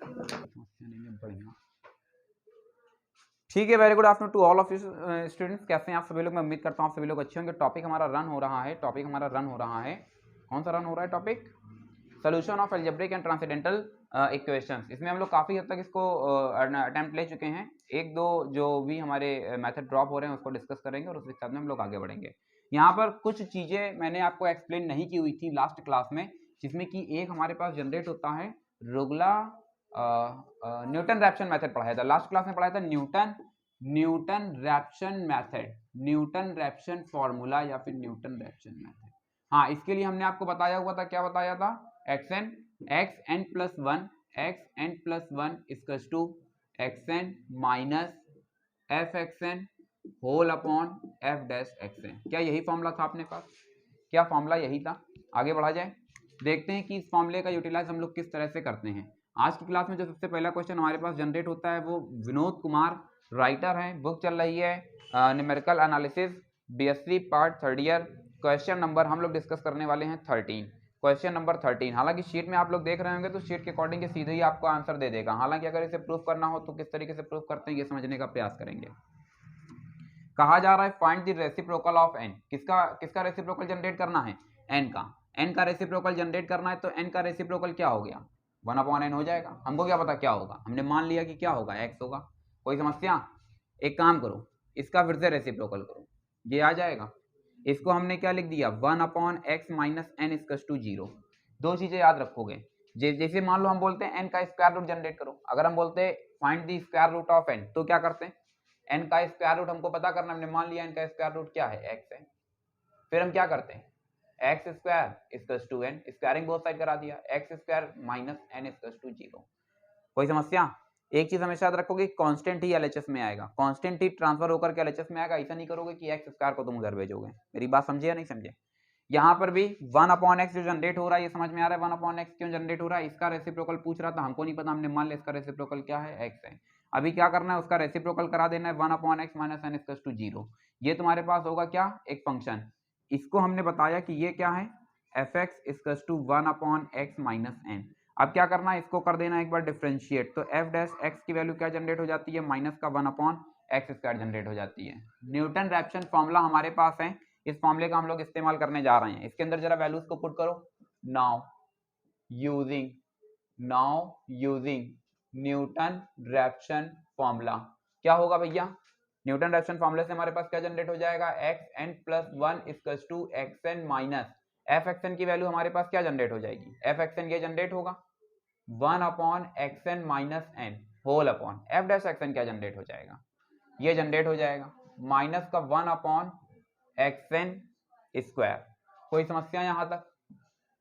बढ़िया, ठीक है। Very good afternoon to all of you students. कैसे हैं आप सभी लोग? मैं उम्मीद करता हूँ आप सभी लोग अच्छे होंगे। टॉपिक हमारा रन हो रहा है, कौन सा रन हो रहा है topic? Solution of algebraic and transcendental equations. इसमें हम लोग काफ़ी हद तक इसको अटेम्प्ट ले चुके हैं। एक दो जो भी हमारे मेथड ड्रॉप हो रहे हैं उसको डिस्कस करेंगे और उसके साथ में हम लोग आगे बढ़ेंगे। यहाँ पर कुछ चीज़ें मैंने आपको एक्सप्लेन नहीं की हुई थी लास्ट क्लास में, जिसमें कि एक हमारे पास जनरेट होता है रुगला न्यूटन रैप्सन मेथड पढ़ाया था लास्ट क्लास में, पढ़ाया था Newton Raphson method, Newton Raphson formula या फिर न्यूटन रैप्सन मेथड। हाँ, इसके लिए हमने आपको बताया हुआ था, क्या बताया था? X n plus one equals to x n minus f x n whole upon f dash x n. क्या यही फॉर्मूला था अपने पास? क्या फॉर्मूला यही था? आगे बढ़ा जाए, देखते हैं कि इस फॉर्मूले का यूटिलाइज हम लोग किस तरह से करते हैं। आज की क्लास में जो सबसे पहला क्वेश्चन हमारे पास जनरेट होता है वो विनोद कुमार राइटर हैं, बुक चल रही है numerical analysis BSc part third year. Question number हम लोग डिस्कस करने वाले हैं 13, क्वेश्चन नंबर 13। हालांकि शीट में आप लोग देख रहे होंगे तो शीट के अकॉर्डिंग सीधे ही आपको आंसर दे देगा। हालांकि अगर इसे प्रूफ करना हो तो किस तरीके से प्रूफ करते हैं ये समझने का प्रयास करेंगे। कहा जा रहा है find the reciprocal of n. किसका रेसिप्रोकल जनरेट करना है? एन का रेसिप्रोकल जनरेट करना है। तो एन का रेसिप्रोकल क्या हो गया? 1/n हो जाएगा। हमको क्या पता क्या होगा, हमने मान लिया कि क्या होगा, एक्स होगा। कोई समस्या? एक काम करो, इसका फिर से रेसिप्रोकल करो, ये आ जाएगा। इसको हमने क्या लिख दिया? 1/x minus n equals to 0। दो चीजें याद रखोगे, जैसे मान लो हम बोलते हैं एन का स्क्वायर रूट जनरेट करो। अगर हम बोलते हैं find the square root of n तो क्या करते हैं? एन का स्क्वायर रूट हमको पता करना, हमने मान लिया एन का स्क्वायर रूट क्या है? एक्स है। फिर हम क्या करते हैं? X square equals to n, squaring both side करा दिया, x square minus n equals to 0। कोई समस्या? एक चीज हमेशा याद रखोगे, कांस्टेंट ही एलएचएस में आएगा, कांस्टेंट ही ट्रांसफर होकर के एलएचएस में आएगा। ऐसा नहीं करोगे कि एक्स स्क्वायर को तुम उधर भेजोगे। मेरी बात समझे या नहीं समझे? यहाँ पर भी 1/x जो जनरेट हो रहा है, ये समझ में आ रहा है 1/x क्यों जनरेट हो रहा है? इसका रेसिप्रोकल पूछ रहा था, हमको नहीं पता, हमने मान लिया इसका रेसिप्रोकल क्या है? एक्स है। अभी क्या करना है? उसका रेसिप्रोकल करा देना है 1/x minus n equals to 0। ये तुम्हारे पास होगा क्या? एक फंक्शन। इसको हमने बताया कि ये क्या है? F x equals to 1/x minus n. अब क्या करना है? इसको कर देना एक बार डिफ्रेंशिएट, तो एफ डैश एक्स की वैल्यू क्या जनरेट हो जाती है? माइनस का 1/x स्क्वायर जनरेट हो जाती है। न्यूटन रैप्सन फॉर्मूला हमारे पास है, इस फॉर्मूले का हम लोग इस्तेमाल करने जा रहे हैं। इसके अंदर जरा वैल्यूज को पुट करो। Now using Newton Raphson formula क्या होगा भैया? न्यूटन रैप्सन फॉर्मूले से हमारे पास क्या जनरेट हो जाएगा? X n plus one equals to x n minus f x n की वैल्यू हमारे पास क्या जनरेट हो जाएगी? एफ एक्स एन ये जनरेट होगा 1/x n minus n whole upon f dash x n क्या जनरेट हो जाएगा? ये जनरेट हो जाएगा माइनस का 1/x n स्क्वायर। कोई समस्या यहां तक?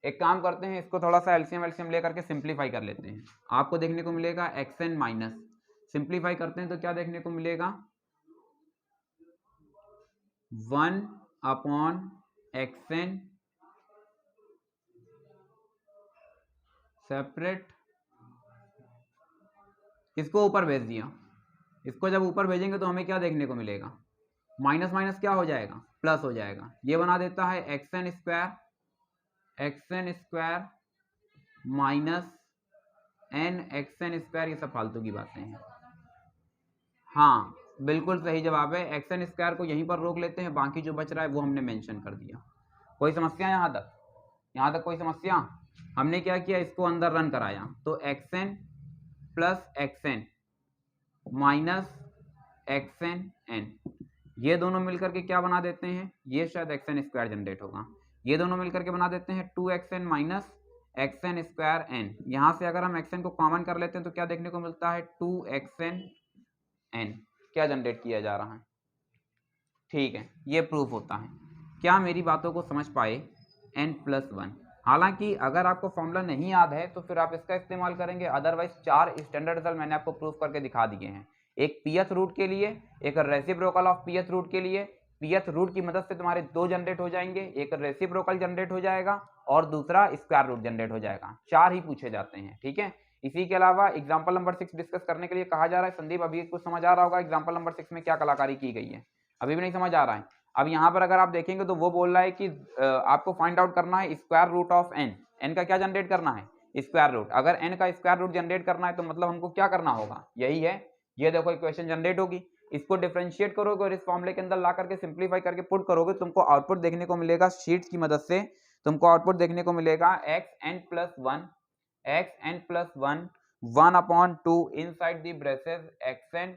एक काम करते हैं, इसको थोड़ा सा एलसीएम लेकर के सिंप्लीफाई कर लेते हैं। आपको देखने को मिलेगा xn माइनस, सिंप्लीफाई करते हैं तो क्या देखने को मिलेगा? 1/xn सेपरेट, इसको ऊपर भेज दिया। इसको जब ऊपर भेजेंगे तो हमें क्या देखने को मिलेगा? माइनस माइनस क्या हो जाएगा? प्लस हो जाएगा। ये बना देता है x n square minus n x n square. ये सब फालतू की बातें हैं। हाँ, बिल्कुल सही जवाब है। एक्स एन स्क्वायर को यहीं पर रोक लेते हैं, बाकी जो बच रहा है वो हमने मेंशन कर दिया। कोई समस्या यहाँ तक? यहाँ तक कोई समस्या? हमने क्या किया? इसको अंदर रन कराया तो x n plus x n minus x n n, ये दोनों मिलकर के क्या बना देते हैं? ये शायद एक्स एन स्क्वायर जनरेट होगा। ये दोनों मिलकर के बना देते हैं 2xn minus x n square n. यहाँ से अगर हम एक्स एन को कॉमन कर लेते हैं तो क्या देखने को मिलता है? 2xn एन क्या जनरेट किया जा रहा है? ठीक है, ये प्रूफ होता है। क्या मेरी बातों को समझ पाए? n+1। हालांकि अगर आपको फॉर्मूला नहीं याद है तो फिर आप इसका इस्तेमाल करेंगे, अदरवाइज 4 स्टैंडर्ड रिजल्ट मैंने आपको प्रूफ करके दिखा दिए हैं। एक पीएच रूट के लिए, एक रेसिप्रोकल ऑफ पीएच रूट के लिए। पीएच रूट की मदद से तुम्हारे 2 जनरेट हो जाएंगे, एक रेसिप्रोकल जनरेट हो जाएगा और दूसरा स्क्वायर रूट जनरेट हो जाएगा। 4 ही पूछे जाते हैं, ठीक है। इसी के अलावा एग्जाम्पल नंबर 6 डिस्कस करने के लिए कहा जा रहा है। संदीप, अभी कुछ समझ आ रहा होगा एग्जाम्पल नंबर 6 में क्या कलाकारी की गई है? अभी भी नहीं समझ आ रहा है? अब यहाँ पर अगर आप देखेंगे तो वो बोल रहा है कि आपको फाइंड आउट करना है square root of n. N का क्या जनरेट करना है? Square root. अगर n का स्क्वायर रूट जनरेट करना है तो मतलब हमको क्या करना होगा, यही है, ये देखो इक्वेशन जनरेट होगी, इसको डिफरेंशिएट करोगे और इस फॉर्मूले के अंदर ला करके सिंप्लीफाई करके पुट करोगे, तुमको आउटपुट देखने को मिलेगा शीट्स की मदद से, तुमको आउटपुट देखने को मिलेगा xn+1 1/2 inside the braces xn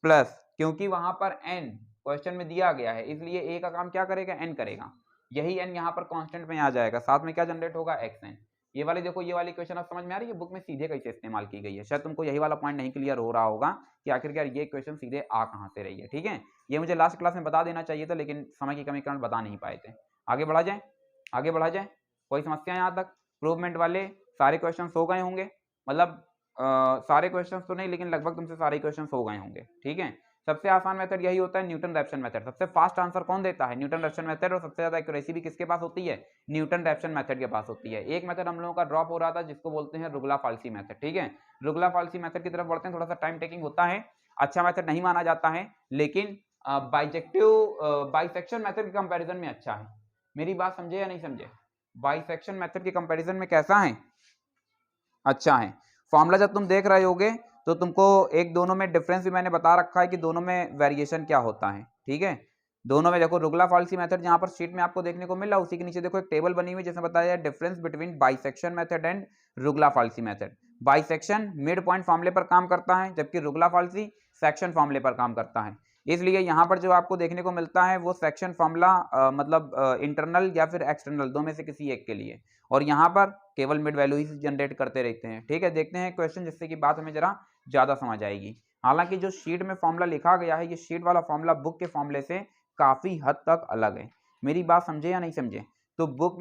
plus, क्योंकि वहां पर n क्वेश्चन में दिया गया है इसलिए a का काम क्या करेगा, n करेगा, यही n यहाँ पर कांस्टेंट में आ जाएगा, साथ में क्या जनरेट होगा, xn। ये वाली देखो, ये वाली इक्वेशन आप समझ में आ रही है, बुक में सीधे कैसे इस्तेमाल की गई है, शायद तुमको यही वाला पॉइंट नहीं क्लियर हो रहा होगा कि आखिरकार ये इक्वेशन सीधे आ कहां से रही है। ठीक है, ये मुझे लास्ट क्लास में बता देना चाहिए था, लेकिन समय की कमी के कारण बता नहीं पाए थे। आगे बढ़ा जाए, आगे बढ़ा जाए, कोई समस्या यहाँ तक? प्रूवमेंट वाले सारे क्वेश्चन हो गए होंगे, मतलब सारे क्वेश्चन तो नहीं, लेकिन लगभग तुमसे सारे क्वेश्चन हो गए होंगे। ठीक है, सबसे आसान मेथड यही होता है, न्यूटन रैप्सन मेथड। सबसे फास्ट आंसर कौन देता है, न्यूटन रैप्सन मेथड, और सबसे ज्यादा एक्यूरेसी भी किसके पास होती है, न्यूटन रैप्सन मेथड के पास होती है। एक मेथड हम लोगों का ड्रॉप हो रहा था जिसको बोलते हैं रुगला-फाल्सी मेथड। ठीक है, रुगला-फाल्सी मेथड की तरफ बढ़ते हैं, थोड़ा सा टाइम टेकिंग होता है, अच्छा मेथड नहीं माना जाता है, लेकिन बाइसेक्शन मेथड के कंपैरिजन में अच्छा है। मेरी बात समझे या नहीं समझे? बाइसेक्शन मेथड के कंपैरिजन में कैसा है, अच्छा है। फॉर्मूला जब तुम देख रहे होगे तो तुमको एक दोनों में डिफरेंस भी मैंने बता रखा है कि दोनों में वेरिएशन क्या होता है। ठीक है, दोनों में देखो रुगला-फाल्सी मेथड जहां पर शीट में आपको देखने को मिल रहा है, उसी के नीचे देखो एक टेबल बनी हुई है जिसमें बताया है difference between bisection method and regula falsi method. Bisection mid point फॉर्मूले पर काम करता है, जबकि रुगला-फाल्सी सेक्शन फॉर्मूले पर काम करता है। इसलिए यहाँ पर जो आपको देखने को मिलता है वो सेक्शन फॉर्मूला मतलब इंटरनल या फिर एक्सटर्नल, दो में से किसी एक के लिए, और यहाँ पर केवल मिड वैल्यू ही जनरेट करते रहते हैं। ठीक है, देखते हैं क्वेश्चन जिससे कि बात हमें जरा ज्यादा समझ आएगी। हालांकि जो शीट में फॉर्मूला लिखा गया है, ये शीट वाला फॉर्मूला बुक के फॉर्मूले से काफी हद तक अलग है। मेरी बात समझे या नहीं समझे? तो बुक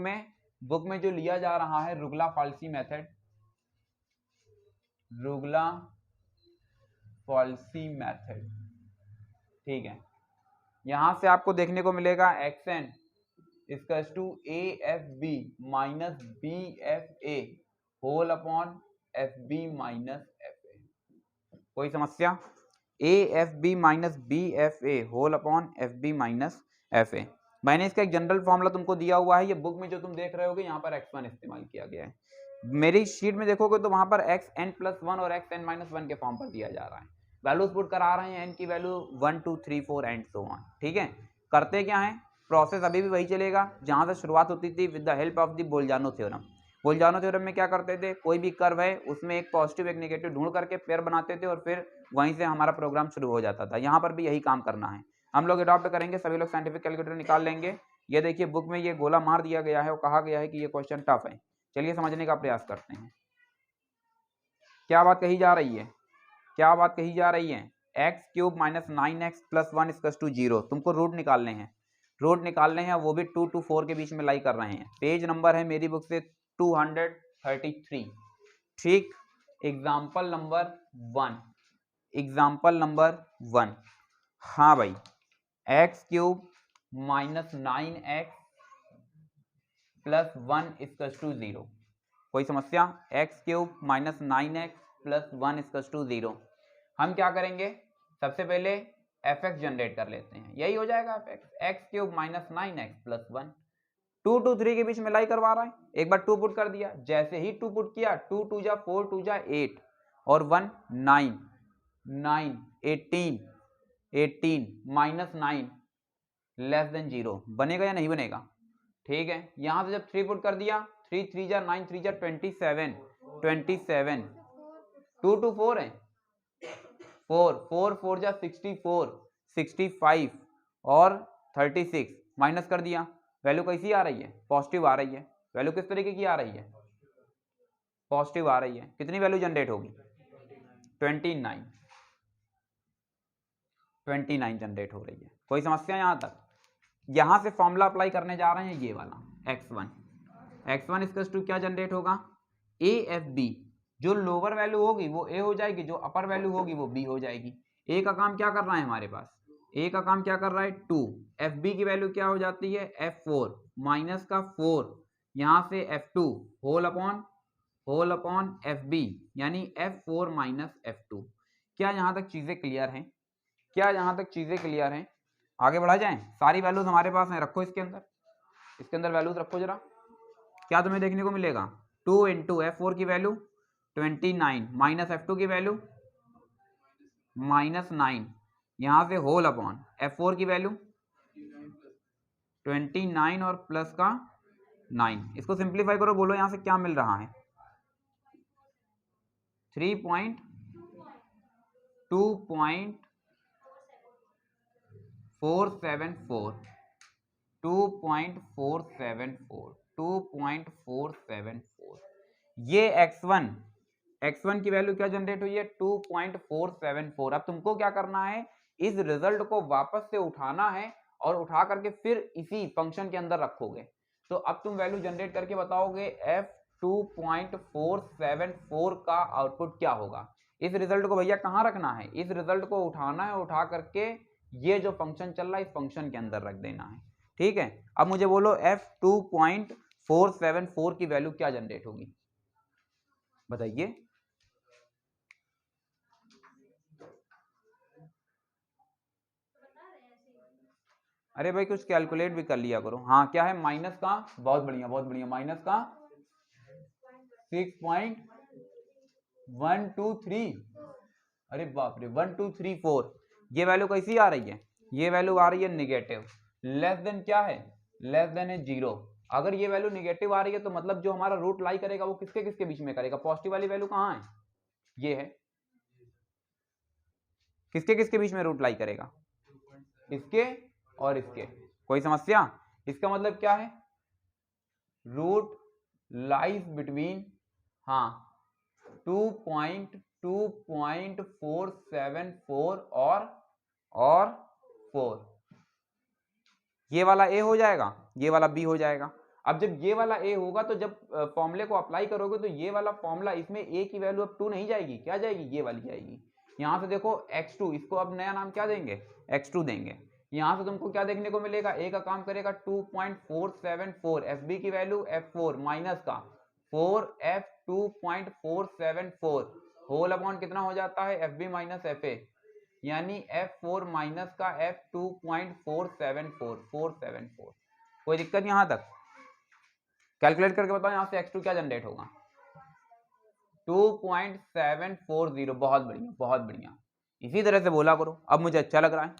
में जो लिया जा रहा है रुगला-फाल्सी मेथड, रुगला-फाल्सी मेथड, ठीक है, यहां से आपको देखने को मिलेगा xn equals to AFB minus BFA whole upon FB minus FA। कोई समस्या? AFB minus BFA whole upon FB minus FA। मैंने इसका एक जनरल फॉर्मूला तुमको दिया हुआ है, ये बुक में जो तुम देख रहे होगे यहाँ पर x1 इस्तेमाल किया गया है। मेरी शीट में देखोगे तो वहां पर xn+1 और xn-1 के फॉर्म पर दिया जा रहा है। वैल्यूज पुट करा रहे हैं, n की वैल्यू 1 2 3 4 एंड सो ऑन। ठीक है, करते क्या है, प्रोसेस अभी भी वही चलेगा जहां से शुरुआत होती थी, with the help of the Bolzano theorem. Bolzano theorem में क्या करते थे, कोई भी कर्व है उसमें एक पॉजिटिव एक नेगेटिव ढूंढ करके पेयर बनाते थे और फिर वहीं से हमारा प्रोग्राम शुरू हो जाता था। यहाँ पर भी यही काम करना है, हम लोग अडॉप्ट करेंगे, सभी लोग साइंटिफिक कैलकुलेटर निकाल लेंगे। ये देखिए बुक में ये गोला मार दिया गया है और कहा गया है कि ये क्वेश्चन टफ है। चलिए समझने का प्रयास करते हैं, क्या बात कही जा रही है, क्या बात कही जा रही है। x³ minus 9x plus 1 equals to 0, तुमको रूट निकालने हैं, रूट निकालने हैं, वो भी 2 to 4 के बीच में लाई कर रहे हैं। पेज नंबर है मेरी बुक से 233। ठीक, एग्जाम्पल नंबर 1, एग्जाम्पल नंबर 1, हाँ भाई, x³ minus 9x plus 1 equals to 0। कोई समस्या? x³ minus 9x plus 1 equals to 0। हम क्या करेंगे, सबसे पहले fx जनरेट कर लेते हैं, यही हो जाएगा fx, x³ minus 9x plus 1, 2 to 3 के बीच में लाई करवा रहा है, एक बार 2 पुट कर दिया, जैसे ही 2 पुट किया, 2 2 जा 4 2 जा 8 और 1 9 9 18 माइनस 9 लेस देन 0, बनेगा या नहीं बनेगा? ठीक है, यहां से जब 3 पुट कर दिया, 3 3 जा 9 3 जा 27 27, 2 to 4 है, 4 4 4 जा 64 65 और 36, माइनस कर दिया, वैल्यू कैसी आ रही है, पॉजिटिव आ रही है। वैल्यू किस तरीके की आ रही है, पॉजिटिव आ रही है। कितनी वैल्यू जनरेट होगी, 29 जनरेट हो रही है। कोई समस्या यहां तक? यहां से फॉर्मूला अप्लाई करने जा रहे हैं, ये वाला x1 इक्वल्स टू क्या जनरेट होगा, AFB, जो लोअर वैल्यू होगी वो a हो जाएगी, जो अपर वैल्यू होगी वो b हो जाएगी। a का काम क्या कर रहा है हमारे पास, a का काम क्या कर रहा है 2, FB की वैल्यू क्या हो जाती है F4 माइनस का 4, यहां से F2 होल अपॉन FB यानी F4 माइनस F2। क्या यहां तक चीजें क्लियर हैं, क्या यहां तक चीजें क्लियर हैं? आगे बढ़ा जाएं, सारी वैल्यूज हमारे पास हैं, रखो इसके अंदर वैल्यूज रखो जरा, क्या तुम्हें देखने को मिलेगा, 2 इंटू F4 की वैल्यू 29 माइनस F2 की वैल्यू -9, यहाँ से होल अपॉन F4 की वैल्यू 29 और प्लस का 9। इसको सिंप्लीफाई करो, बोलो यहाँ से क्या मिल रहा है 2.474 ये x1 की वैल्यू क्या जनरेट हुई है 2.474। अब तुमको क्या करना है, इस रिजल्ट को वापस से उठाना है और उठा करके फिर इसी फंक्शन के अंदर रखोगे। तो अब तुम वैल्यू जनरेट करके बताओगे f 2.474 का आउटपुट क्या होगा। इस रिजल्ट को भैया कहाँ रखना है, इस रिजल्ट को उठाना है, उठा करके ये जो फंक्शन चल रहा है इस फंक्शन के अंदर रख देना है। ठीक है, अब मुझे बोलो f 2.474 की वैल्यू क्या जनरेट होगी, बताइए। अरे भाई कुछ कैलकुलेट भी कर लिया करो। हाँ क्या है, माइनस का, बहुत बढ़िया बहुत बढ़िया, माइनस का 6.123, अरे बाप रे 1234। ये वैल्यू कैसी आ रही है, ये वैल्यू आ रही है निगेटिव। लेस देन क्या है, लेस देन है 0। अगर ये वैल्यू निगेटिव आ रही है तो मतलब जो हमारा रूट लाई करेगा वो किसके किसके बीच में करेगा, पॉजिटिव वाली वैल्यू कहाँ है, ये है, किसके किसके बीच में रूट लाई करेगा, इसके और इसके। कोई समस्या, इसका मतलब क्या है, रूट लाइज बिटवीन, हाँ 2.474 और 4। ये वाला ए हो जाएगा, ये वाला बी हो जाएगा। अब जब ये वाला ए होगा तो जब फॉर्मूले को अप्लाई करोगे तो ये वाला फॉर्मूला, इसमें ए की वैल्यू अब 2 नहीं जाएगी, क्या जाएगी, ये वाली जाएगी। यहाँ से देखो x2, इसको अब नया नाम क्या देंगे, x2 देंगे। यहाँ से तुमको क्या देखने को मिलेगा, ए का काम करेगा 2.474, FB की वैल्यू F4 माइनस का 4F 2.474 होल अपॉन कितना हो जाता है FB माइनस FA, यानी F4 माइनस का F 2.474। कोई दिक्कत यहाँ तक, कैलकुलेट करके बताओ यहाँ से x2 क्या जनरेट होगा, 2.740। बहुत बढ़िया बहुत बढ़िया, इसी तरह से बोला करो। अब मुझे अच्छा लग रहा है,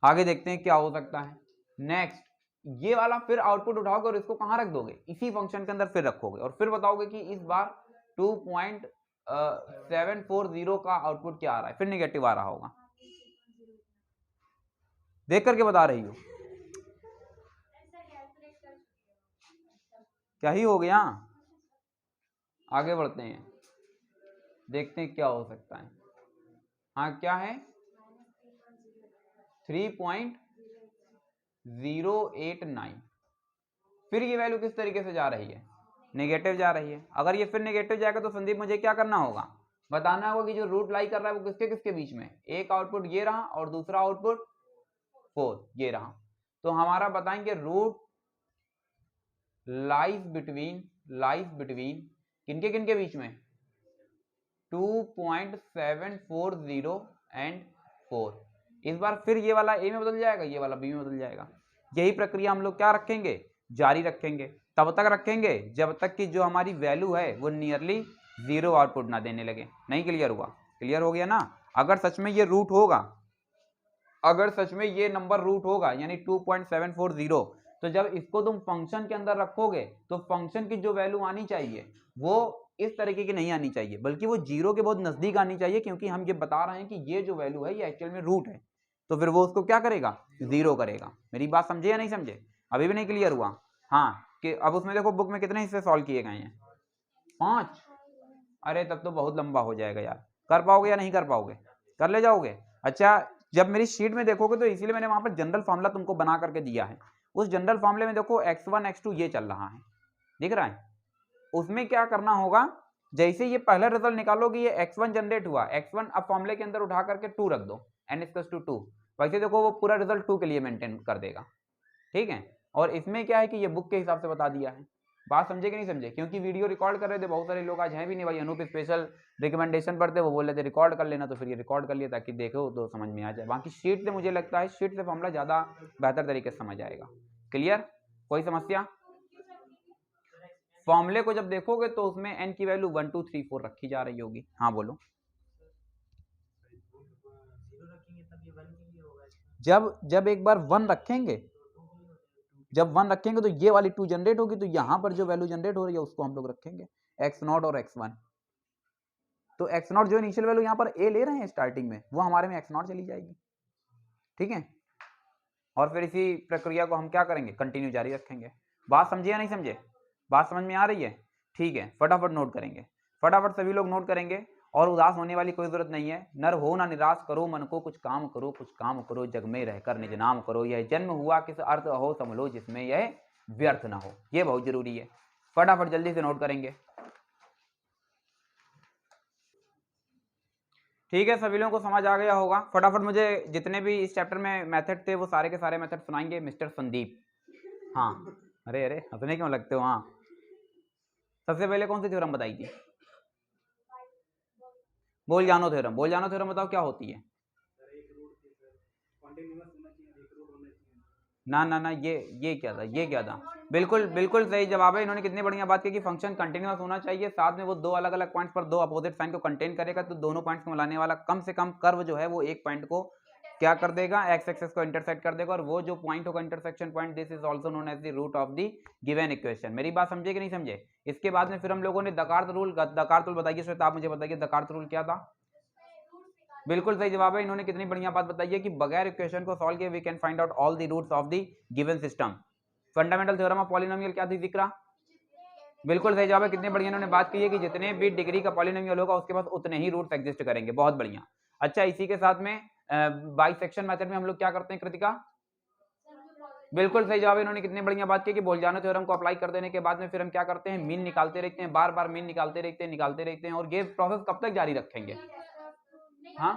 आगे देखते हैं क्या हो सकता है। नेक्स्ट, ये वाला फिर आउटपुट उठाओगे और इसको कहाँ रख दोगे, इसी फंक्शन के अंदर फिर रखोगे और फिर बताओगे कि इस बार 2.740 का आउटपुट क्या आ रहा है, फिर निगेटिव आ रहा होगा। देख करके बता रही हो, क्या ही हो गया। आगे बढ़ते हैं, देखते हैं क्या हो सकता है। हाँ क्या है 3.089। फिर ये वैल्यू किस तरीके से जा रही है, नेगेटिव जा रही है। अगर ये फिर नेगेटिव जाएगा तो संदीप मुझे क्या करना होगा, बताना होगा कि जो रूट लाई कर रहा है वो किसके किसके बीच में, एक आउटपुट ये रहा और दूसरा आउटपुट 4 ये रहा। तो हमारा बताएंगे रूट लाइज बिटवीन किनके किनके बीच में, 2.740 एंड 4। इस बार फिर ये वाला ए में बदल जाएगा, ये वाला बी में बदल जाएगा। यही प्रक्रिया हम लोग क्या रखेंगे, जारी रखेंगे। तब तक रखेंगे जब तक कि जो हमारी वैल्यू है वो नियरली 0 आउटपुट ना देने लगे। नहीं क्लियर हुआ, क्लियर हो गया ना। अगर सच में ये रूट होगा, अगर सच में ये नंबर रूट होगा यानी 2.740, तो जब इसको तुम फंक्शन के अंदर रखोगे तो फंक्शन की जो वैल्यू आनी चाहिए वो इस तरीके की नहीं आनी चाहिए, बल्कि वो 0 के बहुत नजदीक आनी चाहिए, क्योंकि हम ये बता रहे हैं कि ये जो वैल्यू है ये एक्चुअल में रूट है। तो फिर वो उसको क्या करेगा, 0 करेगा। मेरी बात समझे या नहीं समझे, अभी भी नहीं क्लियर हुआ। हाँ कि अब उसमें देखो बुक में कितने हिस्से सॉल्व किए गए हैं, 5। अरे तब तो बहुत लंबा हो जाएगा यार, कर पाओगे या नहीं कर पाओगे, कर ले जाओगे। अच्छा जब मेरी शीट में देखोगे तो इसीलिए मैंने वहां पर जनरल फॉर्मूला तुमको बना करके दिया है। उस जनरल फॉर्मूले में देखो x1 x2 ये चल रहा है, दिख रहा है। उसमें क्या करना होगा, जैसे ये पहला रिजल्ट निकालोगे ये x1 जनरेट हुआ, x1 अब फॉर्मूले के अंदर उठा करके 2 रख दो, n = 2। वैसे देखो वो पूरा रिजल्ट 2 के लिए मेंटेन कर देगा, ठीक है। और इसमें क्या है कि ये बुक के हिसाब से बता दिया है। बात समझे कि नहीं समझे, क्योंकि वीडियो रिकॉर्ड कर रहे थे, बहुत सारे लोग आज हैं भी नहीं भाई, अनूप स्पेशल रिकमेंडेशन पढ़ते, वो बोल रहे थे रिकॉर्ड कर लेना, तो फिर ये रिकॉर्ड कर लिया ताकि देखो तो समझ में आ जाए। बाकी शीट से मुझे लगता है शीट से फॉर्मूला ज़्यादा बेहतर तरीके से समझ आएगा। क्लियर, कोई समस्या। फॉर्मूले को जब देखोगे तो उसमें n की वैल्यू 1 2 3 4 रखी जा रही होगी। हाँ बोलो। जब एक बार 1 रखेंगे, जब 1 रखेंगे तो ये वाली 2 जनरेट होगी, तो यहां पर जो वैल्यू जनरेट हो रही है उसको हम लोग रखेंगे x0 और x1। तो x0 जो इनिशियल वैल्यू यहां पर a ले रहे हैं स्टार्टिंग में, वो हमारे में x0 चली जाएगी। ठीक है, और फिर इसी प्रक्रिया को हम क्या करेंगे, कंटिन्यू जारी रखेंगे। बात समझे या नहीं समझे? बात समझ में आ रही है? ठीक है, फटाफट नोट करेंगे, फटाफट सभी लोग नोट करेंगे। और उदास होने वाली कोई जरूरत नहीं है। नर हो ना निराश करो मन को, कुछ काम करो, कुछ काम करो, जग में रहकर निज नाम करो। यह जन्म हुआ किस अर्थ हो समझो, जिसमें यह व्यर्थ ना हो। यह बहुत जरूरी है, फटाफट जल्दी से नोट करेंगे। ठीक है, सभी लोगों को समझ आ गया होगा। फटाफट मुझे जितने भी इस चैप्टर में मेथड थे वो सारे के सारे मेथड सुनाएंगे मिस्टर संदीप। हाँ, अरे अरे हंसने क्यों लगते हो? हाँ, सबसे पहले कौन सी थ्योरम बताई थी? बोल-जानो थ्योरम। बोल-जानो थ्योरम बताओ क्या होती है? ना ना ना, ये क्या था, ये क्या था? बिल्कुल बिल्कुल सही जवाब है। इन्होंने कितनी बढ़िया बात की कि फंक्शन कंटिन्यूअस होना चाहिए, साथ में वो दो अलग अलग पॉइंट्स पर दो अपोजिट साइन को कंटेन करेगा, तो दोनों पॉइंट्स को मिलाने वाला कम से कम कर्व जो है वो एक पॉइंट को क्या कर देगा, एक्स एक्सिस को इंटरसेक्ट कर देगा, और वो जो पॉइंट होगा intersection point, this is also known as the root of the given equation. मेरी बात समझे कि नहीं समझे? इसके बाद में फिर हम लोगों ने दकार्त रूल, दकार्त रूल बताइए श्वेता, आप मुझे बताइए दकार्त रूल क्या था? बिल्कुल सही जवाब है। इन्होंने कितनी बढ़िया बात बताई है कि बगैर इक्वेशन को सॉल्व किए we can find out all the roots of the given system. Fundamental theorem of polynomial क्या थी जिक्रा? बिल्कुल सही जवाब है। कितने बढ़िया इन्होंने बात की है कि जितने भी डिग्री का पॉलिनोमियल होगा उसके पास उतने ही रूट्स एग्जिस्ट करेंगे। बहुत बढ़िया। अच्छा, इसी के साथ में बाइसेक्शन मेथड में हम लोग क्या करते हैं कृतिका? बिल्कुल सही जवाब है। इन्होंने कितनी बढ़िया बात की कि बोल-जानो थ्योरम को अप्लाई कर देने के बाद में फिर हम क्या करते हैं, मीन निकालते रहते हैं, बार बार मीन निकालते रहते हैं। और ये प्रोसेस कब तक जारी रखेंगे? हाँ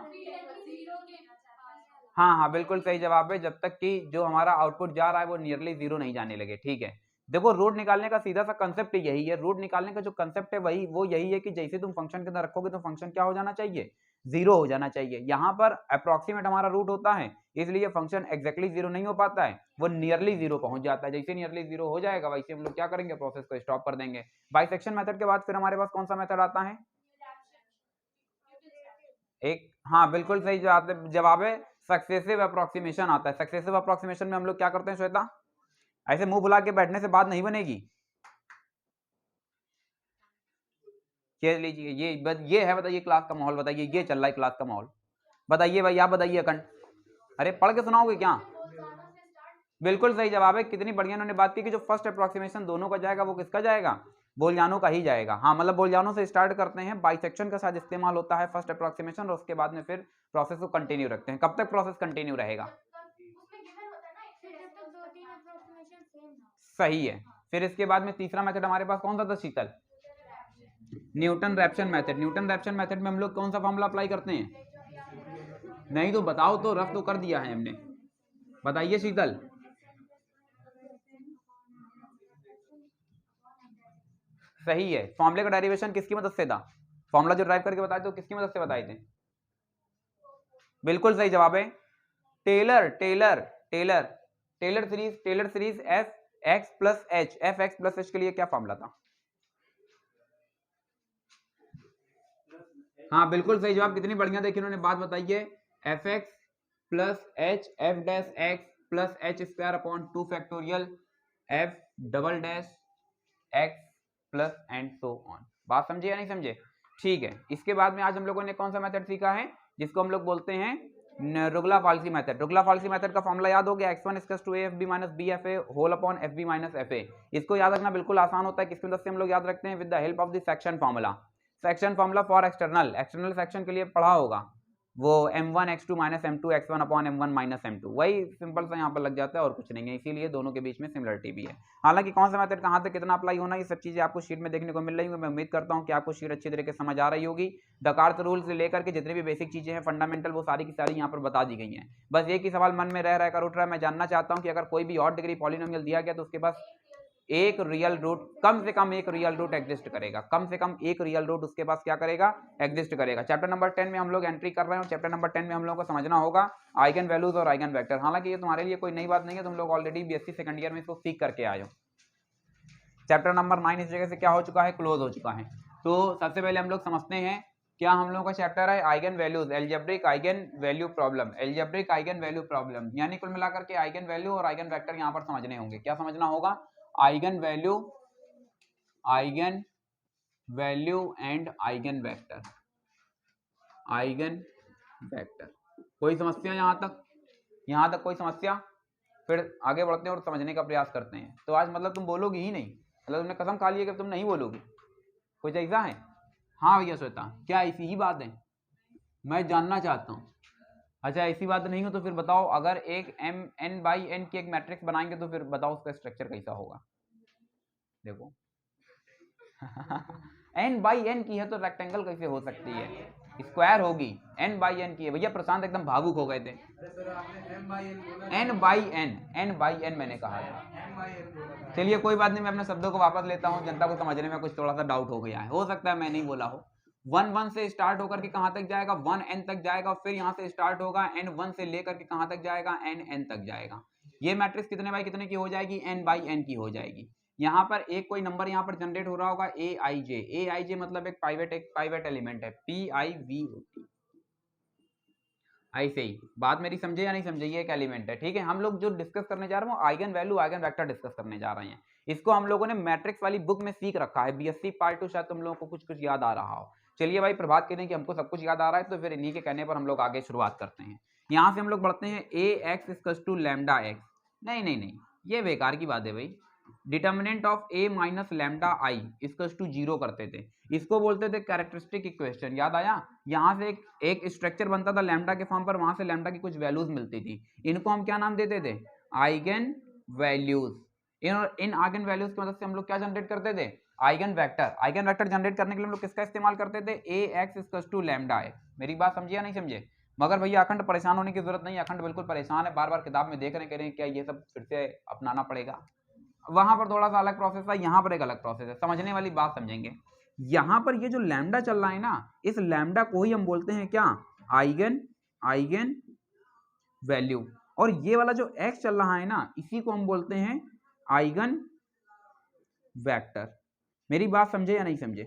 हाँ हाँ, बिल्कुल सही जवाब है, जब तक कि जो हमारा आउटपुट जा रहा है वो नियरली जीरो नहीं जाने लगे। ठीक है, देखो रूट निकालने का सीधा सा कंसेप्ट यही है। रूट निकालने का जो कंसेप्ट है वही वो यही है कि जैसे तुम फंक्शन के अंदर रखोगे तो फंक्शन क्या हो जाना चाहिए, जीरो हो जाना चाहिए। यहाँ पर अप्रोक्सीमेट हमारा रूट होता है, इसलिए फंक्शन एक्जैक्टली जीरो नहीं हो पाता है, वो नियरली जीरो पहुंच जाता है। जैसे नियरली जीरो हो जाएगा वैसे हम लोग क्या करेंगे, प्रोसेस को स्टॉप कर देंगे। बाइसेक्शन मेथड के बाद फिर हमारे पास कौन सा मेथड आता है? एक, हाँ बिल्कुल सही जवाब है, सक्सेसिव अप्रोक्सीमेशन आता है। सक्सेसिव अप्रोक्सीमेशन में हम लोग क्या करते हैं श्वेता? ऐसे मुंह बुला के बैठने से बात नहीं बनेगी। ये लीजिए, ये है, बताइए क्लास का माहौल, बताइए ये चल रहा है क्लास का माहौल, बताइए भाई, आप बताइए अखंड। अरे पढ़ के सुनाओगे क्या? बिल्कुल सही जवाब है। कितनी बढ़िया उन्होंने बात की कि जो फर्स्ट अप्रोक्सीमेशन दोनों का जाएगा वो किसका जाएगा, बोल-जानो का ही जाएगा। हाँ, मतलब बोल-जानो से स्टार्ट करते हैं, बाइसेक्शन का शायद इस्तेमाल होता है फर्स्ट अप्रोक्सीमेशन, और उसके बाद में फिर प्रोसेस को कंटिन्यू रखते हैं। कब तक प्रोसेस कंटिन्यू रहेगा? सही है। फिर इसके बाद में तीसरा मेथड हमारे पास कौन सा था Sheetal? Newton Raphson method. Newton Raphson method में हम लोग कौन सा फॉर्मूला अप्लाई करते हैं? नहीं तो बताओ, तो रफ तो कर दिया है हमने, बताइए शीतल। सही है। फॉर्मूले का डेरिवेशन किसकी मदद से था? फॉर्मूला जो ड्राइव करके बताए तो किसकी मदद से बताए थे? बिल्कुल सही जवाब है, Taylor Taylor Taylor Taylor series f x plus h, f x plus h के लिए क्या फॉर्मूला था? हाँ बिल्कुल सही जवाब। कितनी बढ़िया देखिए उन्होंने बात बताई है, f x plus h F dash x plus H square upon 2 factorial F double dash x plus and so on. बात समझे या नहीं समझे? ठीक है, इसके बाद में आज हम लोगों ने कौन सा मेथड सीखा है, जिसको हम लोग बोलते हैं रुगला-फाल्सी मेथड। रुगला-फाल्सी मेथड का फॉर्मूला याद हो गया, x1 equals to afb minus bfa whole upon fb minus fa। इसको याद रखना बिल्कुल आसान होता है। किसकी मदद से हम लोग याद रखते हैं? With the help of the section formula. Section formula for external, external section के लिए पढ़ा होगा, वो m1 x2 minus m2 x1 upon m1 minus m2, वही सिंपल सा यहाँ पर लग जाता है और कुछ नहीं है, इसीलिए दोनों के बीच में सिमिलरिटी भी है। हालांकि कौन सा मेथड कहाँ तक कितना अप्लाई होना, ये सब चीजें आपको शीट में देखने को मिल रही होंगी। मैं उम्मीद करता हूँ कि आपको शीट अच्छी तरीके से समझ आ रही होगी। दकार्त रूल से लेकर के जितनी भी बेसिक चीजें हैं फंडामेंटल, वो सारी की सारी यहाँ पर बता दी गई हैं। बस एक ही सवाल मन में रह कर उठ रहा है, मैं जानना चाहता हूँ कि अगर कोई भी और डिग्री पॉलिनोमियल दिया गया तो उसके पास एक रियल रूट, कम से कम एक रियल रूट एग्जिस्ट करेगा, कम से कम एक रियल रूट उसके पास क्या करेगा, एग्जिस्ट करेगा। चैप्टर नंबर 10 में हम लोग एंट्री कर रहे हैं और चैप्टर नंबर 10 में हम लोग को समझना होगा आइगन वैल्यूज और आइगन वेक्टर। हालांकि ये तुम्हारे लिए कोई नई बात नहीं है, तुम लोग ऑलरेडी बीएससी सेकंड ईयर में इसको सीख करके आए हो। चैप्टर नंबर 9 इस जगह से क्या हो चुका है, क्लोज हो चुका है। तो सबसे पहले हम लोग समझते हैं क्या हम लोगों का चैप्टर है, eigen values, algebraic eigen value problem, algebraic eigen value problem, यानी कुल मिलाकर के आइगन वैल्यू और आइगन वेक्टर यहाँ पर समझने होंगे। क्या समझना होगा, eigen value, eigen value and eigen vector, eigen vector. कोई समस्या यहाँ तक, यहाँ तक कोई समस्या? फिर आगे बढ़ते हैं और समझने का प्रयास करते हैं। तो आज मतलब तुम बोलोगी ही नहीं, मतलब तुमने कसम खा ली है कि तुम नहीं बोलोगी, कुछ ऐसा है? हाँ भैया श्वेता, क्या ऐसी ही बात है? मैं जानना चाहता हूँ। अच्छा ऐसी बात नहीं हो तो फिर बताओ, अगर एक n/n की एक मैट्रिक्स बनाएंगे तो फिर बताओ उसका स्ट्रक्चर कैसा होगा। देखो n/n की है तो रेक्टेंगल कैसे हो सकती है, स्क्वायर होगी। n/n की है भैया, प्रशांत एकदम भावुक हो गए थे। n/n मैंने कहा था। चलिए कोई बात नहीं, मैं अपने शब्दों को वापस लेता हूँ, जनता को समझने में कुछ थोड़ा सा डाउट हो गया है, हो सकता है मैं नहीं बोला हो। 1 से स्टार्ट होकर के कहाँ तक जाएगा, 1n तक जाएगा, फिर यहाँ से स्टार्ट होगा n1 से लेकर के कहाँ तक जाएगा, nn तक जाएगा। ये मैट्रिक्स कितने बाई कितने की हो जाएगी, n/n की हो जाएगी। यहाँ पर एक कोई नंबर यहाँ पर जनरेट हो रहा होगा aij मतलब एक पाइवेट एलिमेंट है, PIVOT। ऐसे ही बात मेरी समझे या नहीं समझे, ये एक एलिमेंट है, ठीक है। हम लोग जो डिस्कस करने जा रहे हैं वो eigen value eigen vector discuss करने जा रहे हैं। इसको हम लोगों ने मैट्रिक्स वाली बुक में सीख रखा है, BSc पार्ट 2, शायद तुम लोगों को कुछ कुछ याद आ रहा हो। चलिए भाई, प्रभात कह रहे हैं कि हमको सब कुछ याद आ रहा है, तो फिर इन्हीं के कहने पर हम लोग आगे शुरुआत करते हैं। यहाँ से हम लोग बढ़ते हैं ax = λx। नहीं नहीं नहीं, ये बेकार की बात है भाई। Determinant of a minus lambda I equals to 0 करते थे, इसको बोलते थे कैरेक्टरिस्टिक इक्वेशन। याद आया? यहाँ से एक स्ट्रक्चर बनता था लैम्डा के फॉर्म पर, वहां से लैम्डा की कुछ वैल्यूज मिलती थी, इनको हम क्या नाम देते थे, आइगन वैल्यूज। इन आइगन वैल्यूज की मदद से हम लोग क्या जनरेट करते थे, eigen vector. Eigen vector generate करने के लिए हम लोग किसका इस्तेमाल करते थे, ax = λx। मेरी बात समझिए या नहीं समझे? मगर भैया अखंड परेशान होने की जरूरत नहीं है, अखंड बिल्कुल परेशान है, बार बार किताब में देख रहे हैं, कह रहे हैं क्या ये सब फिर से अपनाना पड़ेगा। वहां पर थोड़ा सा अलग प्रोसेस था, यहाँ पर एक अलग प्रोसेस है, समझने वाली बात समझेंगे। यहाँ पर ये जो लैम्डा चल रहा है ना, इस लैम्डा को ही हम बोलते हैं क्या, आइगन वैल्यू। और ये वाला जो x चल रहा है ना, इसी को हम बोलते हैं आइगन वेक्टर। मेरी बात समझे या नहीं समझे?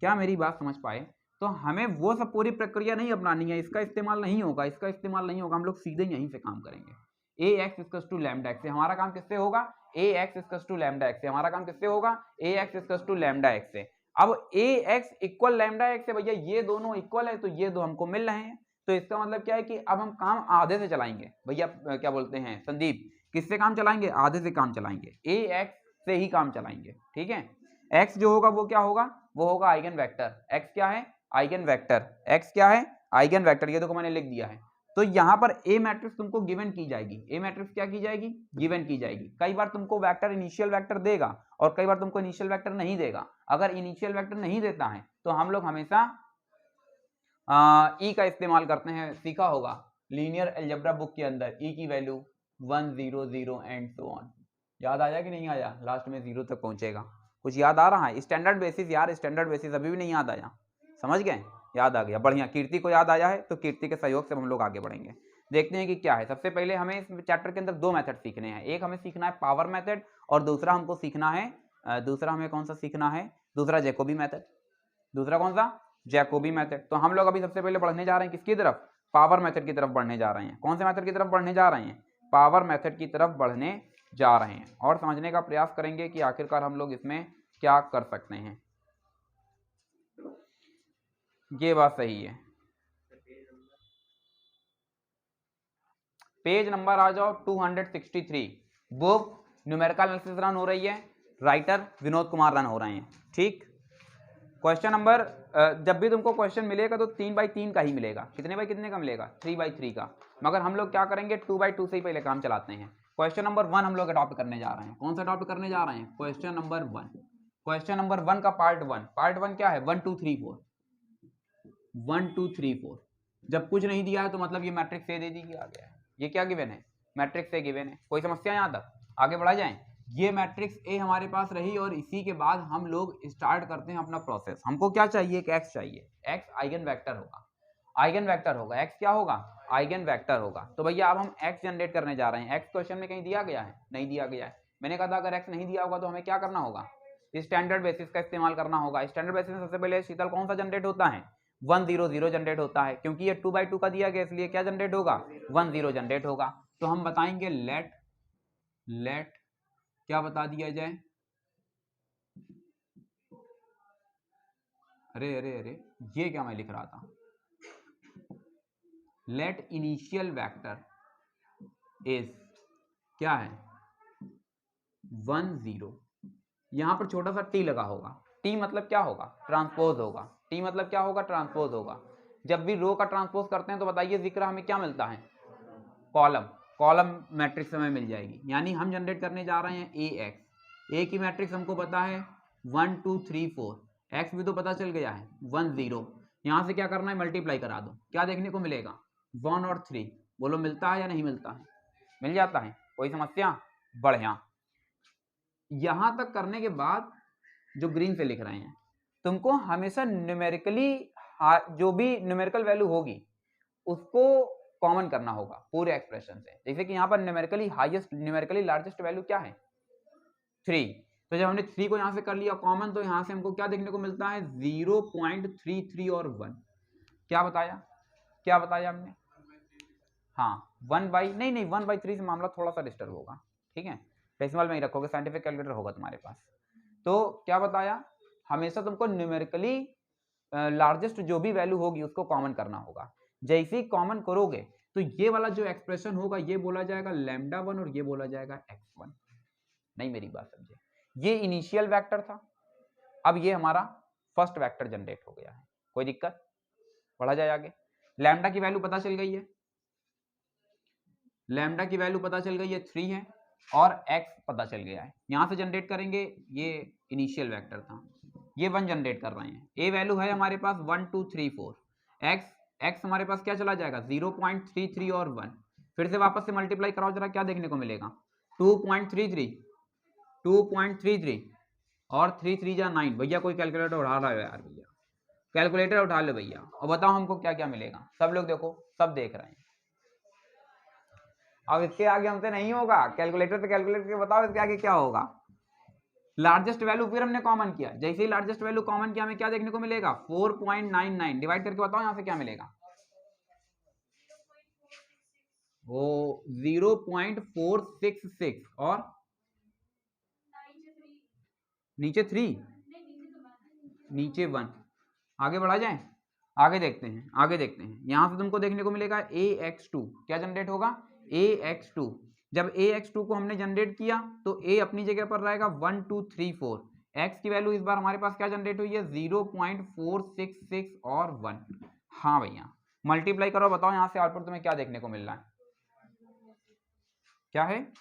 क्या मेरी बात समझ पाए? तो हमें वो सब पूरी प्रक्रिया नहीं अपनानी है, इसका इस्तेमाल नहीं होगा, इसका इस्तेमाल नहीं होगा, हम लोग सीधे यहीं से काम करेंगे। ax = λx से हमारा काम किससे होगा, ax = λx से हमारा काम किससे होगा, ax = λx से। अब ax = λx से भैया ये दोनों इक्वल है, तो ये दो हमको मिल रहे हैं, तो इसका मतलब क्या है कि अब हम काम आधे से चलाएंगे। भैया क्या बोलते हैं संदीप, किससे काम चलाएंगे, आधे से काम चलाएंगे, ax से ही काम चलाएंगे, ठीक है। x जो होगा वो क्या होगा, वो होगा आइगन वेक्टर। x क्या है, आइगन वेक्टर। x क्या है, आइगन वेक्टर। ये देखो मैंने लिख दिया है। तो यहाँ पर ए मैट्रिक्स तुमको गिवन की जाएगी, ए मैट्रिक्स क्या की जाएगी, गिवन की जाएगी। कई बार तुमको वेक्टर इनिशियल वेक्टर देगा और कई बार तुमको इनिशियल वेक्टर नहीं देगा। अगर इनिशियल वेक्टर नहीं देता है तो हम लोग हमेशा ई का इस्तेमाल करते हैं, सीखा होगा लीनियर अलजेब्रा बुक के अंदर, ई की वैल्यू 1 0 0 एंड सो ऑन। याद आया कि नहीं आया, लास्ट में 0 तक पहुंचेगा। कुछ याद आ रहा है? स्टैंडर्ड बेसिस यार, स्टैंडर्ड बेसिस अभी भी नहीं याद आया, समझ गए? याद आ गया, बढ़िया। कीर्ति को याद आया है, तो कीर्ति के सहयोग से हम लोग आगे बढ़ेंगे। देखते हैं कि क्या है। सबसे पहले हमें इस चैप्टर के अंदर दो मेथड सीखने हैं, एक हमें सीखना है पावर मेथड और दूसरा हमको सीखना है दूसरा हमें कौन सा सीखना है, दूसरा जैकोबी मेथड। दूसरा कौन सा, जैकोबी मेथड। तो हम लोग अभी सबसे पहले बढ़ने जा रहे हैं किसकी तरफ, पावर मेथड की तरफ बढ़ने जा रहे हैं। कौन से मेथड की तरफ बढ़ने जा रहे हैं, पावर मेथड की तरफ बढ़ने जा रहे हैं, और समझने का प्रयास करेंगे कि आखिरकार हम लोग इसमें क्या कर सकते हैं। ये बात सही है। पेज नंबर आ जाओ 263, बुक न्यूमेरिकल एनालिसिस रन हो रही है, राइटर विनोद कुमार रन हो रहे हैं, ठीक। क्वेश्चन नंबर, जब भी तुमको क्वेश्चन मिलेगा तो 3x3 का ही मिलेगा। कितने बाई कितने का मिलेगा, 3x3 का। मगर हम लोग क्या करेंगे, 2x2 से ही पहले काम चलाते हैं। क्वेश्चन नंबर 1 हम लोग अडॉप्ट करने जा रहे हैं। कौन सा अडॉप्ट करने जा रहे हैं, क्वेश्चन नंबर 1। क्वेश्चन नंबर 1 का पार्ट 1, पार्ट 1 क्या है, 1 2 3 4, 1 2 3 4। जब कुछ नहीं दिया है तो मतलब ये मैट्रिक्स ए दे दी गया है। ये क्या गिवन है, मैट्रिक्स ए गिवन है। कोई समस्या यहाँ तक, आगे बढ़ा जाए। ये मैट्रिक्स ए हमारे पास रही और इसी के बाद हम लोग स्टार्ट करते हैं अपना प्रोसेस। हमको क्या चाहिए, एक एक्स चाहिए। एक्स आइगन वेक्टर होगा, आइगन वेक्टर होगा। एक्स क्या होगा, आइगन वेक्टर होगा। तो भैया अब हम एक्स जनरेट करने जा रहे हैं। एक्स क्वेश्चन में कहीं दिया गया है, नहीं दिया गया है। मैंने कहा था अगर x नहीं दिया होगा तो हमें क्या करना होगा, स्टैंडर्ड बेसिस का इस्तेमाल करना होगा। स्टैंडर्ड बेसिस में सबसे पहले शीतल कौन सा जनरेट होता है, 100 जनरेट होता है, क्योंकि ये 2/2 का दिया गया इसलिए क्या जनरेट होगा, 10 जनरेट होगा। तो हम बताएंगे लेट क्या बता दिया जाए, अरे अरे अरे ये क्या मैं लिख रहा था, लेट इनिशियल वेक्टर इज क्या है 10, यहां पर छोटा सा टी लगा होगा, टी मतलब क्या होगा, ट्रांसपोज होगा, टी मतलब क्या होगा, ट्रांसपोज होगा। जब भी रो का ट्रांसपोज करते हैं तो बताइए जिक्र हमें क्या मिलता है, कॉलम मैट्रिक्स हमें मिल जाएगी। यानी हम जनरेट करने जा रहे हैं ए एक्स, ए की मैट्रिक्स हमको पता है 1 2 3 4, एक्स भी तो पता चल गया है 10। यहाँ से क्या करना है, मल्टीप्लाई करा दो, क्या देखने को मिलेगा 1 और 3, बोलो मिलता है या नहीं मिलता है, मिल जाता है, कोई समस्या, बढ़िया। यहां तक करने के बाद जो ग्रीन से लिख रहे हैं, तुमको हमेशा न्यूमेरिकली जो भी न्यूमेरिकल वैल्यू होगी उसको कॉमन करना होगा पूरे एक्सप्रेशन से। जैसे कि यहाँ पर न्यूमेरिकली लार्जेस्ट वैल्यू क्या है 3, तो जब हमने 3 को यहाँ से कर लिया कॉमन तो यहाँ से हमको क्या देखने को मिलता है 0.33 और 1, क्या बताया हमने, हाँ 1/3 से मामला थोड़ा सा डिस्टर्ब होगा, ठीक है, डेसिमल में ही रखोगे, साइंटिफिक कैलकुलेटर होगा तुम्हारे पास। तो क्या बताया, हमेशा तुमको न्यूमेरिकली लार्जेस्ट जो भी वैल्यू होगी उसको कॉमन करना होगा। जैसे ही कॉमन करोगे तो ये वाला जो एक्सप्रेशन होगा ये बोला जाएगा λ1 और ये बोला जाएगा x1। नहीं मेरी बात समझे, ये इनिशियल वेक्टर था, अब ये हमारा फर्स्ट वेक्टर जनरेट हो गया है, कोई दिक्कत, बढ़ा जाए आगे। लैम्डा की वैल्यू पता चल गई है, लैम्डा की वैल्यू पता चल गई है 3 है, और x पता चल गया है। यहां से जनरेट करेंगे, ये इनिशियल वेक्टर था, ये 1 जनरेट कर रहे हैं, a वैल्यू है हमारे पास 1 2 3 4, x हमारे पास क्या चला जाएगा 0.33 और 1, फिर से वापस से मल्टीप्लाई कराओ जरा, क्या देखने को मिलेगा 2.33 और 3 3 जा 9। भैया कोई कैलकुलेटर उठा रहा है यार, भैया कैलकुलेटर उठा लो भैया और बताओ हमको क्या क्या मिलेगा। सब लोग देखो, सब देख रहे हैं, अब इसके आगे हमसे नहीं होगा, कैलकुलेटर से कैलकुलेट करके बताओ इसके आगे क्या होगा। लार्जेस्ट वैल्यू फिर हमने कॉमन किया, जैसे ही लार्जेस्ट वैल्यू कॉमन किया हमें क्या देखने को मिलेगा 4.99, डिवाइड करके बताओ यहां से क्या मिलेगा, वो 0.466 और नीचे 3 नीचे 1, आगे बढ़ा जाए, आगे देखते हैं यहां से तुमको देखने को मिलेगा ax2, क्या जनरेट होगा ax2। जब ax2 को हमने जनरेट किया तो a अपनी जगह पर रहेगा 1 2 3 4, x की वैल्यू इस बार हमारे पास क्या जनरेट हुई है 0.466 और 1। हाँ भैया मल्टीप्लाई करो, बताओ यहां से आउटपुट तुम्हें क्या देखने को मिल रहा है, क्या है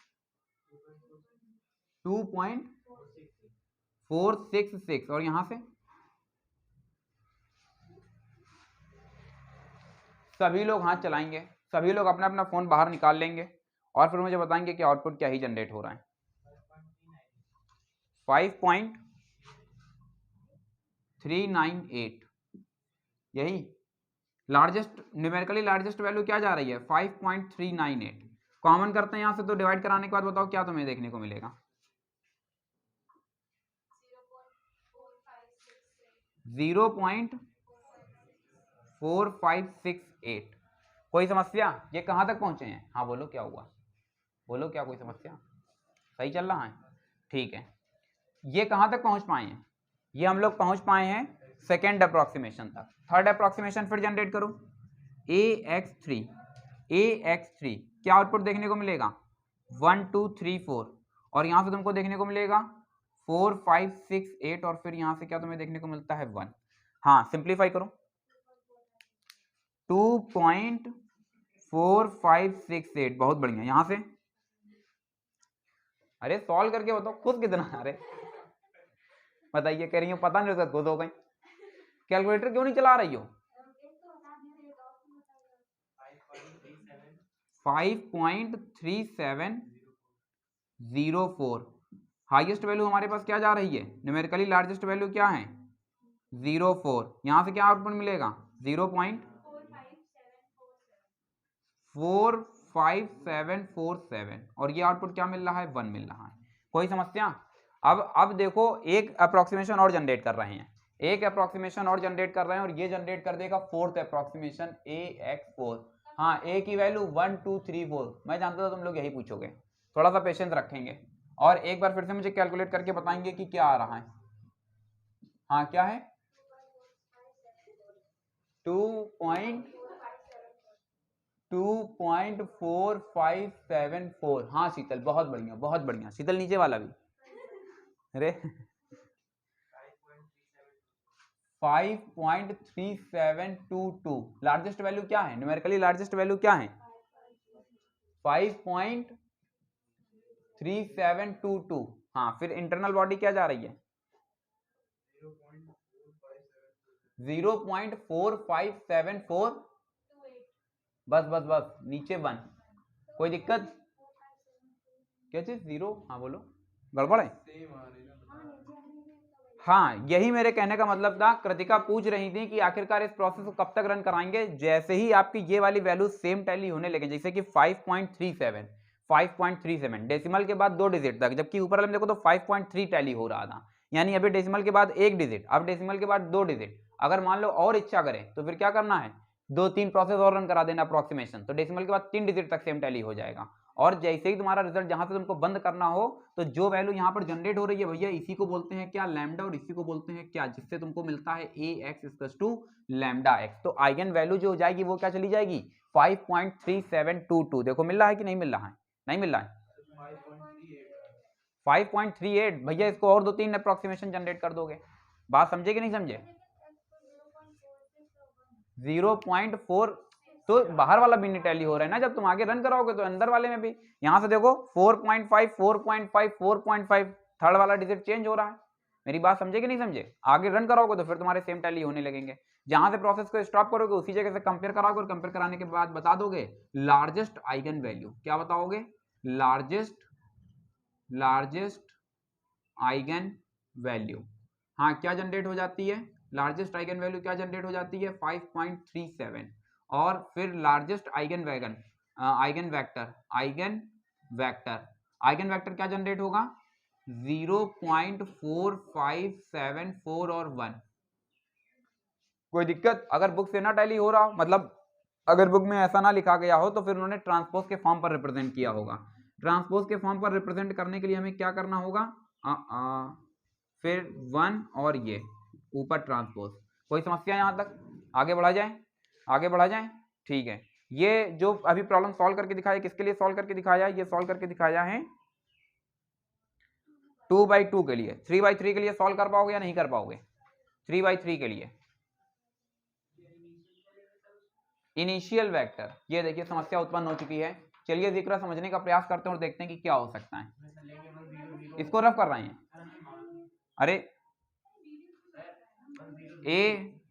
2.466 और यहां से सभी लोग हाथ चलाएंगे, सभी लोग अपना अपना फोन बाहर निकाल लेंगे और फिर मुझे बताएंगे कि आउटपुट क्या ही जनरेट हो रहा है। 5.398, यही लार्जेस्ट न्यूमेरिकली लार्जेस्ट वैल्यू क्या जा रही है 5.398। कॉमन करते हैं यहां से, तो डिवाइड कराने के बाद बताओ क्या तुम्हें देखने को मिलेगा 0.4568। कोई समस्या, ये कहां तक पहुंचे हैं, हाँ बोलो क्या हुआ, बोलो क्या कोई समस्या, सही चल रहा है, ठीक है। ये कहां तक पहुंच पाए हैं, ये हम लोग पहुंच पाए हैं सेकेंड अप्रोक्सीमेशन तक। थर्ड अप्रोक्सीमेशन फिर जनरेट करो, ax3 क्या आउटपुट देखने को मिलेगा 1 2 3 4, और यहां से तुमको देखने को मिलेगा 4 5 6 8, और फिर यहां से क्या तुम्हें देखने को मिलता है 1। हाँ सिंप्लीफाई करो, 2.4568, बहुत बढ़िया। यहां से अरे सॉल्व करके बताओ खुद कितना, अरे बताइए, कह रही हो पता नहीं, खुद हो गई, कैलकुलेटर क्यों नहीं चला रही हो, 5.3704, हाईएस्ट वैल्यू हमारे पास क्या जा रही है, न्यूमेरिकली लार्जेस्ट वैल्यू क्या है 0.4, यहां से क्या आउटपुट मिलेगा 0.45747, और ये आउटपुट क्या मिल रहा है 1 मिल रहा है। कोई समस्या? अब देखो एक अप्रोक्सीमेशन और जनरेट कर रहे हैं, एक अप्रोक्सीमेशन और जनरेट कर रहे हैं और ये जनरेट कर देगा फोर्थ अप्रोक्सीमेशन AX4। हाँ, ए की वैल्यू 1 2 3 4, मैं जानता था तुम लोग यही पूछोगे, थोड़ा सा पेशेंस रखेंगे और एक बार फिर से मुझे कैलकुलेट करके बताएंगे कि क्या आ रहा है। हाँ क्या है? 2.4574। हाँ शीतल, बहुत बढ़िया बहुत बढ़िया। शीतल नीचे वाला भी, अरे 5.3722। लार्जेस्ट वैल्यू क्या है? न्यूमेरिकली लार्जेस्ट वैल्यू क्या है? 5.3722। हाँ, फिर इंटरनल बॉडी क्या जा रही है? 0.4574। बस बस बस, नीचे 1। कोई दिक्कत? क्या चीज? 0? हाँ बोलो, गड़बड़ है? हाँ, यही मेरे कहने का मतलब था। कृतिका पूछ रही थी कि आखिरकार इस प्रोसेस को कब तक रन कराएंगे। जैसे ही आपकी ये वाली वैल्यू सेम टैली होने लगे, जैसे कि 5.37 डेसिमल के बाद 2 डिजिट तक, जबकि ऊपर वाले में देखो तो 5.3 टैली हो रहा था, यानी अभी डेसिमल के बाद 1 डिजिट, अब डेसिमल के बाद 2 डिजिट। अगर मान लो और इच्छा करें तो फिर क्या करना है, 2-3 प्रोसेस और रन करा देना अप्रोक्सीमेशन, तो डेसिमल के बाद 3 डिजिट तक सेम टैली हो जाएगा। और जैसे ही तुम्हारा रिजल्ट जहां से तुमको बंद करना हो, तो जो वैल्यू यहाँ पर जनरेट हो रही है भैया, इसी को बोलते हैं क्या? लैम्डा। और इसी को बोलते हैं क्या? जिससे तुमको मिलता है AX equals to lambda x। तो आइगन वैल्यू जो हो जाएगी वो क्या चली जाएगी? 5.3722। देखो मिल रहा है कि नहीं मिल रहा है? नहीं मिल रहा है? 5.38। भैया इसको और 2-3 अप्रोक्सीमेशन जनरेट कर दोगे। बात समझे कि नहीं समझे? 0.4। तो बाहर वाला भी नहीं टैली हो रहा है ना, जब तुम आगे रन कराओगे तो अंदर वाले में भी। यहां से देखो 4.5 4.5 4.5, थर्ड वाला डिजिट चेंज हो रहा है। मेरी बात समझे कि नहीं समझे? आगे रन कराओगे तो फिर तुम्हारे सेम टैली होने लगेंगे। जहां से प्रोसेस को स्टॉप करोगे उसी जगह से कंपेयर कराओगे, और कंपेयर कराने के बाद बता दोगे लार्जेस्ट आइगन वैल्यू। क्या बताओगे? Largest eigen value. हाँ, क्या जनरेट हो जाती है? लार्जेस्ट आइगन वैल्यू क्या जनरेट हो जाती है? 5.37। और फिर लार्जेस्ट आइगन वेक्टर क्या जनरेट होगा? 0.4574 और 1। कोई दिक्कत? अगर बुक से ना टैली हो रहा हो, मतलब अगर बुक में ऐसा ना लिखा गया हो, तो फिर उन्होंने ट्रांसपोज के फॉर्म पर रिप्रेजेंट किया होगा। ट्रांसपोज के फॉर्म पर रिप्रेजेंट करने के लिए हमें क्या करना होगा? फिर 1 और ये ऊपर ट्रांसपोज। कोई समस्या यहां तक? आगे बढ़ा जाए, आगे बढ़ा जाए। ठीक है, ये जो अभी प्रॉब्लम सॉल्व करके दिखाया, किसके लिए सॉल्व करके दिखाया? ये सॉल्व करके दिखाया है 2/2 के लिए। 3/3 के लिए सॉल्व कर पाओगे या नहीं कर पाओगे? 3/3 के लिए इनिशियल वेक्टर। ये देखिए समस्या उत्पन्न हो चुकी है। चलिए जिक्र समझने का प्रयास करते हैं और देखते हैं कि क्या हो सकता है। इसको रफ कर रहे हैं? अरे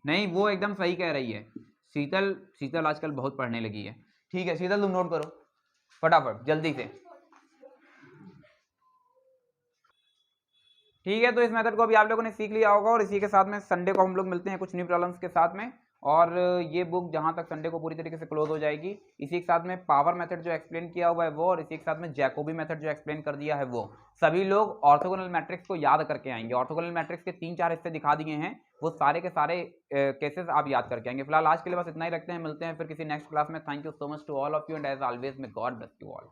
नहीं, वो एकदम सही कह रही है शीतल आजकल बहुत पढ़ने लगी है। ठीक है शीतल, तुम नोट करो फटाफट जल्दी से। ठीक है, तो इस मेथड को अभी आप लोगों ने सीख लिया होगा, और इसी के साथ में संडे को हम लोग मिलते हैं कुछ न्यू प्रॉब्लम्स के साथ में। और ये बुक जहां तक संडे को पूरी तरीके से क्लोज हो जाएगी। इसी के साथ में पावर मेथड जो एक्सप्लेन किया हुआ है वो, और इसी के साथ में जैकोबी मेथड जो एक्सप्लेन कर दिया है वो। सभी लोग ऑर्थोगोनल मैट्रिक्स को याद करके आएंगे। ऑर्थोगोनल मैट्रिक्स के 3-4 हिस्से दिखा दिए हैं, वो सारे के सारे केसेस आप याद करके आएंगे। फिलहाल आज के लिए बस इतना ही रखते हैं, मिलते हैं फिर किसी नेक्स्ट क्लास में। Thank you so much to all of you, and as always may God bless you all.